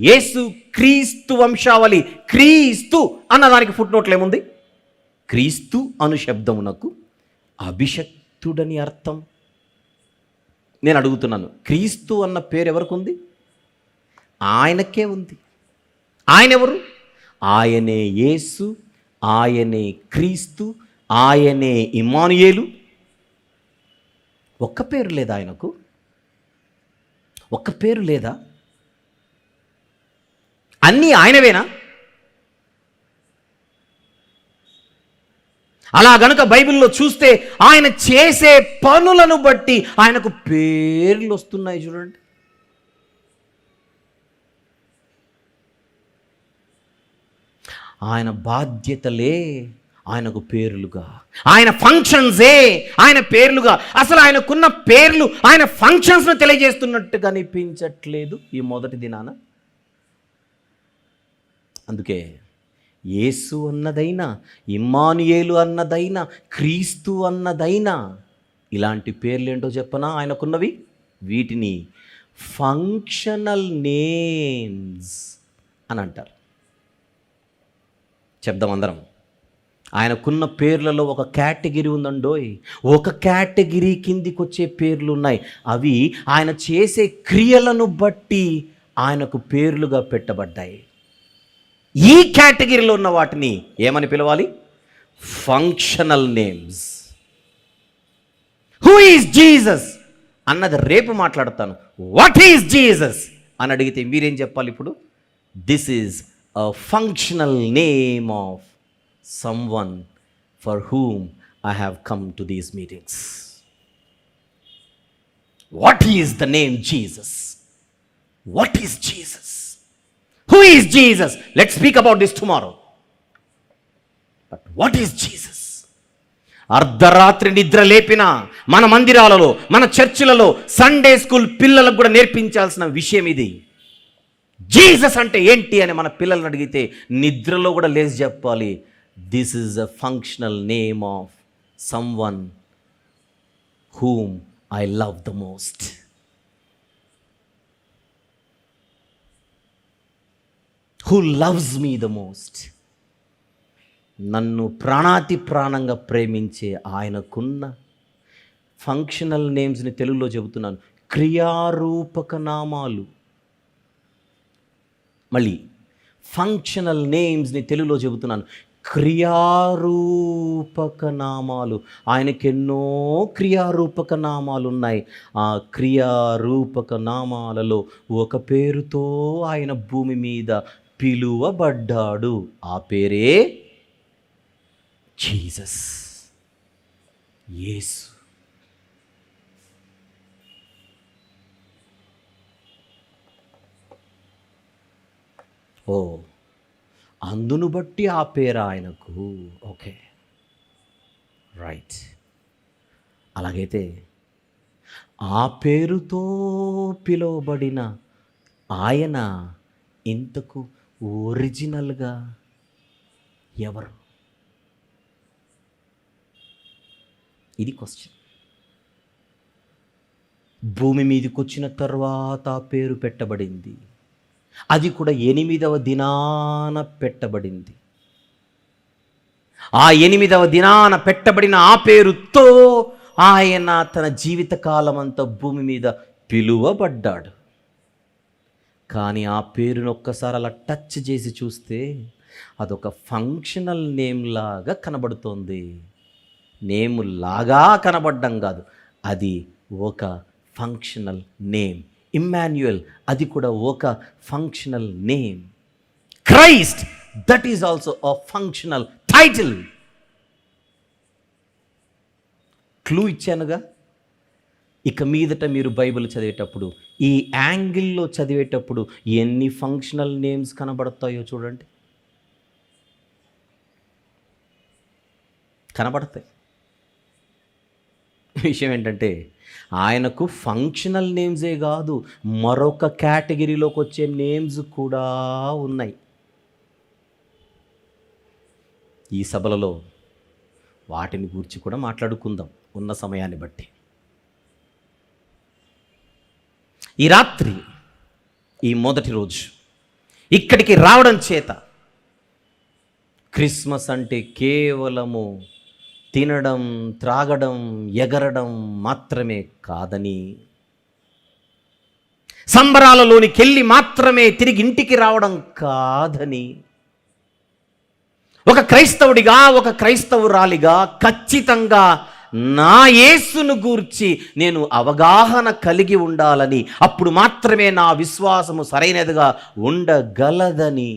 యేసు క్రీస్తు వంశావళి. క్రీస్తు అన్నదానికి ఫుట్ నోట్లు ఏముంది? క్రీస్తు అను శబ్దమునకు అభిషక్తుడని అర్థం. నేను అడుగుతున్నాను, క్రీస్తు అన్న పేరు ఎవరికి ఉంది? ఆయనకే ఉంది. ఆయన ఎవరు? ఆయనే యేసు, ఆయనే క్రీస్తు, ఆయనే ఇమ్మానుయేలు. ఒక్క పేరు లేదా ఆయనకు? ఒక్క పేరు లేదా? అన్నీ ఆయనవేనా? అలా గనుక బైబిల్లో చూస్తే ఆయన చేసే పనులను బట్టి ఆయనకు పేర్లు వస్తున్నాయి. చూడండి, ఆయన బాధ్యతలే ఆయనకు పేర్లుగా, ఆయన ఫంక్షన్సే ఆయన పేర్లుగా. అసలు ఆయనకున్న పేర్లు ఆయన ఫంక్షన్స్ను తెలియజేస్తున్నట్టుగా అనిపించట్లేదు ఈ మొదటి దినాన. అందుకే యేసు అన్నదైనా, ఇమ్మానుయేలు అన్నదైనా, క్రీస్తు అన్నదైనా, ఇలాంటి పేర్లు ఏంటో చెప్పనా ఆయనకున్నవి? వీటిని ఫంక్షనల్ నేమ్స్ అని అంటారు. చెప్దాం అందరం. ఆయనకున్న పేర్లలో ఒక కేటగిరీ ఉందండోయ్. ఒక కేటగిరీ కిందికి వచ్చే పేర్లు ఉన్నాయి. అవి ఆయన చేసే క్రియలను బట్టి ఆయనకు పేర్లుగా పెట్టబడ్డాయి. ఈ కేటగిరీలో ఉన్న వాటిని ఏమని పిలవాలి? Functional names. Who is Jesus అన్నది రేపు మాట్లాడతాను. వాట్ ఈజ్ జీసస్ అని అడిగితే మీరేం చెప్పాలి ఇప్పుడు? This is a functional name of someone for whom I have come to these meetings. What is the name Jesus? What is Jesus? Who is Jesus? Let's speak about this tomorrow. But what is Jesus? అర్ధరాత్రి నిద్ర లేపిన మన మందిరాలలో, మన చర్చిలలో, సండే స్కూల్ పిల్లలకు కూడా నేర్పించాల్సిన విషయం ఇది. జీసస్ అంటే ఏంటి అని మన పిల్లలను అడిగితే నిద్రలో కూడా లేచి చెప్పాలి. This is a functional name of someone whom I love the most. Who loves me the most. నన్ను ప్రాణాతి ప్రాణంగా ప్రేమించే ఆయనకున్న ఫంక్షనల్ నేమ్స్ని తెలుగులో చెబుతున్నాను, క్రియారూపక నామాలు. మళ్ళీ ఫంక్షనల్ నేమ్స్ని తెలుగులో చెబుతున్నాను, క్రియారూపక నామాలు. ఆయనకెన్నో క్రియారూపక నామాలు ఉన్నాయి. ఆ క్రియారూపక నామాలలో ఒక పేరుతో ఆయన భూమి మీద పిలువబడ్డాడు. ఆ పేరే జీసస్, యేసు. ఓ, అందును బట్టి ఆ పేరు ఆయనకు. Okay, right. అలాగైతే ఆ పేరుతో పిలువబడిన ఆయన ఇంతకు ఒరిజినల్గా ఎవరు? ఇది క్వశ్చన్. భూమి మీదకి వచ్చిన తర్వాత ఆ పేరు పెట్టబడింది. అది కూడా 8వ దినాన పెట్టబడింది. ఆ 8వ దినాన పెట్టబడిన ఆ పేరుతో ఆయన తన జీవితకాలం అంతా భూమి మీద పిలువబడ్డాడు. కానీ ఆ పేరును ఒక్కసారి అలా టచ్ చేసి చూస్తే అదొక ఫంక్షనల్ నేమ్ లాగా కనబడుతోంది. నేమ్ లాగా కనబడడం కాదు, అది ఒక ఫంక్షనల్ నేమ్. ఇమ్మాన్యుయల్, అది కూడా ఒక functional name. Christ, that is also a functional title. Clue ఇచ్చానుగా. ఇక మీదట మీరు బైబిల్ చదివేటప్పుడు ఈ యాంగిల్లో చదివేటప్పుడు ఎన్ని ఫంక్షనల్ నేమ్స్ కనబడతాయో చూడండి. కనబడతాయి. విషయం ఏంటంటే ఆయనకు ఫంక్షనల్ నేమ్సే కాదు, మరొక కేటగిరీలోకి వచ్చే నేమ్స్ కూడా ఉన్నాయి. ఈ సభలలో వాటిని గురించి కూడా మాట్లాడుకుందాం ఉన్న సమయాన్ని బట్టి. ఈ రాత్రి, ఈ మొదటి రోజు ఇక్కడికి రావడం చేత క్రిస్మస్ అంటే కేవలము తినడం, త్రాగడం, ఎగరడం మాత్రమే కాదని, సంబరాలలోనికి వెళ్ళి మాత్రమే తిరిగి ఇంటికి రావడం కాదని, ఒక క్రైస్తవుడిగా, ఒక క్రైస్తవురాలిగా ఖచ్చితంగా నా యేసును గూర్చి నేను అవగాహన కలిగి ఉండాలని, అప్పుడు మాత్రమే నా విశ్వాసము సరైనదిగా ఉండగలదని,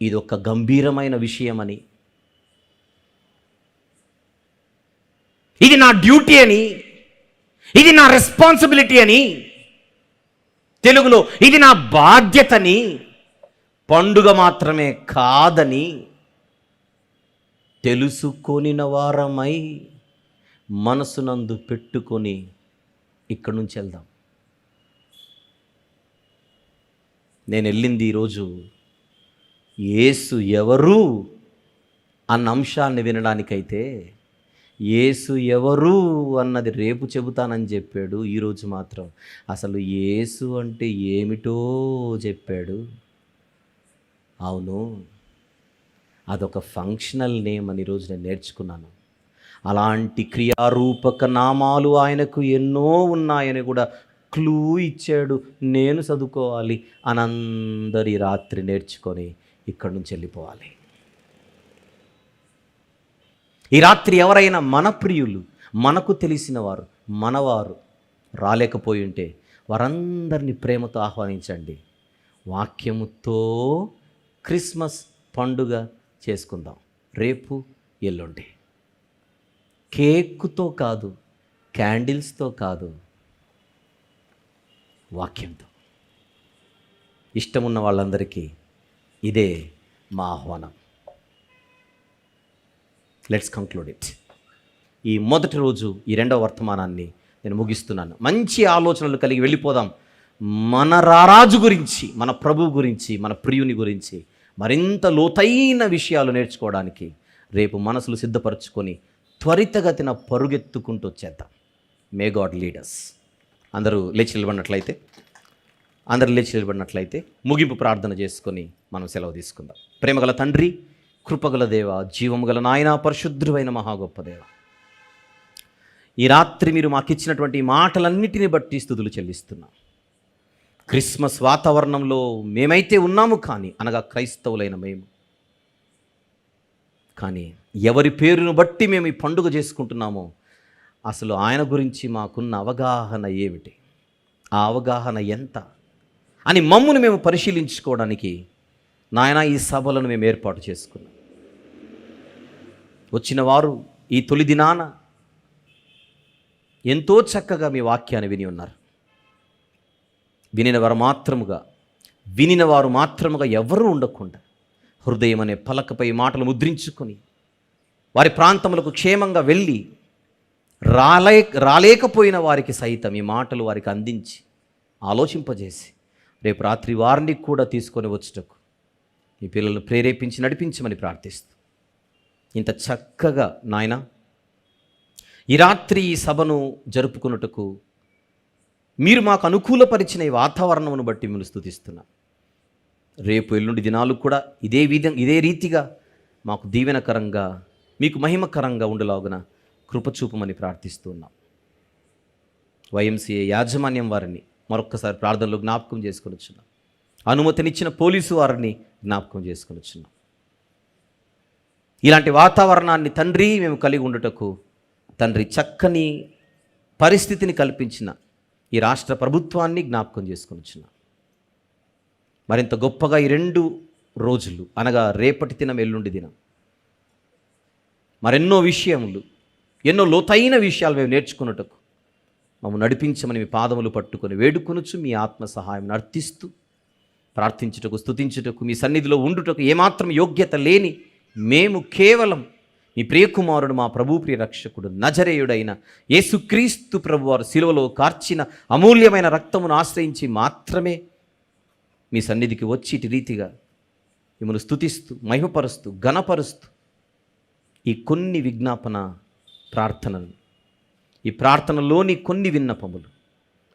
ఇదొక గంభీరమైన విషయమని, ఇది నా డ్యూటీ అని, ఇది నా రెస్పాన్సిబిలిటీ అని, తెలుగులో ఇది నా బాధ్యతని, పండుగ మాత్రమే కాదని తెలుసుకొనిన వారమై మనసునందు పెట్టుకొని ఇక్కడి నుంచి వెళ్దాం. నేను వెళ్ళింది ఈరోజు యేసు ఎవరు అన్న అంశాన్ని వినడానికైతే, యేసు ఎవరు అన్నది రేపు చెబుతానని చెప్పాడు. ఈరోజు మాత్రం అసలు యేసు అంటే ఏమిటో చెప్పాడు. అవును, అదొక ఫంక్షనల్ నేమ్ అని ఈరోజు నేను నేర్చుకున్నాను. అలాంటి క్రియారూపక నామాలు ఆయనకు ఎన్నో ఉన్నాయని కూడా క్లూ ఇచ్చాడు. నేను చదువుకోవాలి అని అందరి రాత్రి నేర్చుకొని ఇక్కడి నుంచి వెళ్ళిపోవాలి. ఈ రాత్రి ఎవరైనా మన ప్రియులు, మనకు తెలిసిన వారు, మనవారు రాలేకపోయి ఉంటే వారందరినీ ప్రేమతో ఆహ్వానించండి. వాక్యముతో క్రిస్మస్ పండుగ చేసుకుందాం. రేపు, ఎల్లుండి కేకుతో కాదు, క్యాండిల్స్తో కాదు, వాక్యంతో. ఇష్టమున్న వాళ్ళందరికీ ఇదే మా ఆహ్వానం. Let's conclude it. ఈ మొదటి రోజు, ఈ రెండవ వర్తమానాన్ని నేను ముగిస్తున్నాను. మంచి ఆలోచనలు కలిగి వెళ్ళిపోదాం. మన రారాజు గురించి, మన ప్రభువు గురించి, మన ప్రియుని గురించి మరింత లోతైన విషయాలు నేర్చుకోవడానికి రేపు మనసులు సిద్ధపరచుకొని త్వరితగతిన పరుగెత్తుకుంటూ వచ్చేద్దాం. May God leaders. అందరూ లేచి నిలబడినట్లయితే ముగింపు ప్రార్థన చేసుకొని మనం సెలవు తీసుకుందాం. ప్రేమగల తండ్రి, కృపగల దేవ, జీవము గల నాయన, పరిశుద్ధుడైన మహా గొప్ప దేవ, ఈ రాత్రి మీరు మాకు ఇచ్చినటువంటి మాటలన్నిటిని బట్టి స్తుతులు చెల్లిస్తున్నాం. క్రిస్మస్ వాతావరణంలో మేమైతే ఉన్నాము, కానీ అనగా క్రైస్తవులైన మేము, కానీ ఎవరి పేరును బట్టి మేము ఈ పండుగ చేసుకుంటున్నామో అసలు ఆయన గురించి మాకున్న అవగాహన ఏమిటి, ఆ అవగాహన ఎంత, అని మమ్మును మేము పరిశీలించుకోవడానికి నాయన ఈ సభలను మేము ఏర్పాటు చేసుకున్నాం. వచ్చిన వారు ఈ తొలి దినాన ఎంతో చక్కగా మీ వాక్యాన్ని విని ఉన్నారు. వినిన వారు మాత్రముగా ఎవరూ ఉండకుండా హృదయం అనే పలకపై మాటలు ముద్రించుకొని వారి ప్రాంతములకు క్షేమంగా వెళ్ళి రాలేకపోయిన వారికి సైతం ఈ మాటలు వారికి అందించి ఆలోచింపజేసి రేపు రాత్రి వారిని కూడా తీసుకొని వచ్చుటకు ఈ పిల్లలను ప్రేరేపించి నడిపించమని ప్రార్థిస్తూ ఇంత చక్కగా నాయన ఈ రాత్రి ఈ సభను జరుపుకున్నటకు మీరు మాకు అనుకూలపరిచిన ఈ వాతావరణమును బట్టి మిమ్మల్ని స్తుతిస్తున్నాం. రేపు ఎల్లుండి దినాలు కూడా ఇదే రీతిగా మాకు దీవెనకరంగా మీకు మహిమకరంగా ఉండలాగున కృపచూపమని ప్రార్థిస్తున్నాం. వైఎంసీఏ యాజమాన్యం వారిని మరొక్కసారి ప్రార్థనలో జ్ఞాపకం చేసుకొని వచ్చున్నాం. అనుమతినిచ్చిన పోలీసు వారిని జ్ఞాపకం చేసుకొని వచ్చున్నాం. ఇలాంటి వాతావరణాన్ని తండ్రి మేము కలిగి ఉండుటకు తండ్రి చక్కని పరిస్థితిని కల్పించిన ఈ రాష్ట్ర ప్రభుత్వాన్ని జ్ఞాపకం చేసుకొని వచ్చిన మరింత గొప్పగా ఈ 2 రోజులు అనగా రేపటి దినం ఎల్లుండి దినం మరెన్నో విషయములు, ఎన్నో లోతైన విషయాలు మేము నేర్చుకున్నటకు మమ్మల్ని నడిపించమని మీ పాదములు పట్టుకొని వేడుకొనుచు మీ ఆత్మ సహాయం అర్థిస్తూ ప్రార్థించుటకు, స్తుతించుటకు, మీ సన్నిధిలో ఉండుటకు ఏమాత్రం యోగ్యత లేని మేము కేవలం మీ ప్రియకుమారుడు మా ప్రభు ప్రియ రక్షకుడు నజరేయుడైన యేసుక్రీస్తు ప్రభువారు శిలువలో కార్చిన అమూల్యమైన రక్తమును ఆశ్రయించి మాత్రమే మీ సన్నిధికి వచ్చి ఇటు రీతిగా మిమ్మల్ని స్తుతిస్తూ మహిమపరుస్తూ ఘనపరుస్తూ ఈ కొన్ని విజ్ఞాపన ప్రార్థనలు, ఈ ప్రార్థనలోని కొన్ని విన్నపములు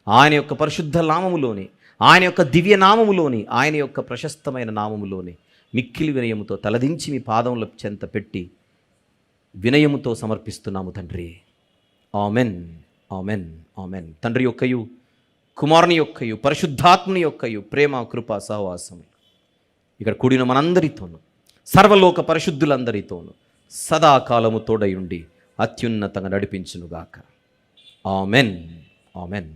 ఆయన యొక్క పరిశుద్ధ నామములోని, ఆయన యొక్క దివ్య నామములోని, ఆయన యొక్క ప్రశస్తమైన నామములోని మిక్కిలి వినయముతో తలదించి మీ పాదముల చెంత పెట్టి వినయముతో సమర్పిస్తున్నాము తండ్రి. Amen, amen, amen. తండ్రి యొక్కయు, కుమారుని యొక్కయు, పరిశుద్ధాత్మని యొక్కయు ప్రేమ, కృప, సహవాసము ఇక్కడ కూడిన మనందరితోనూ, సర్వలోక పరిశుద్ధులందరితోనూ సదాకాలము తోడయుండి అత్యున్నతంగా నడిపించునుగాక. Amen, amen.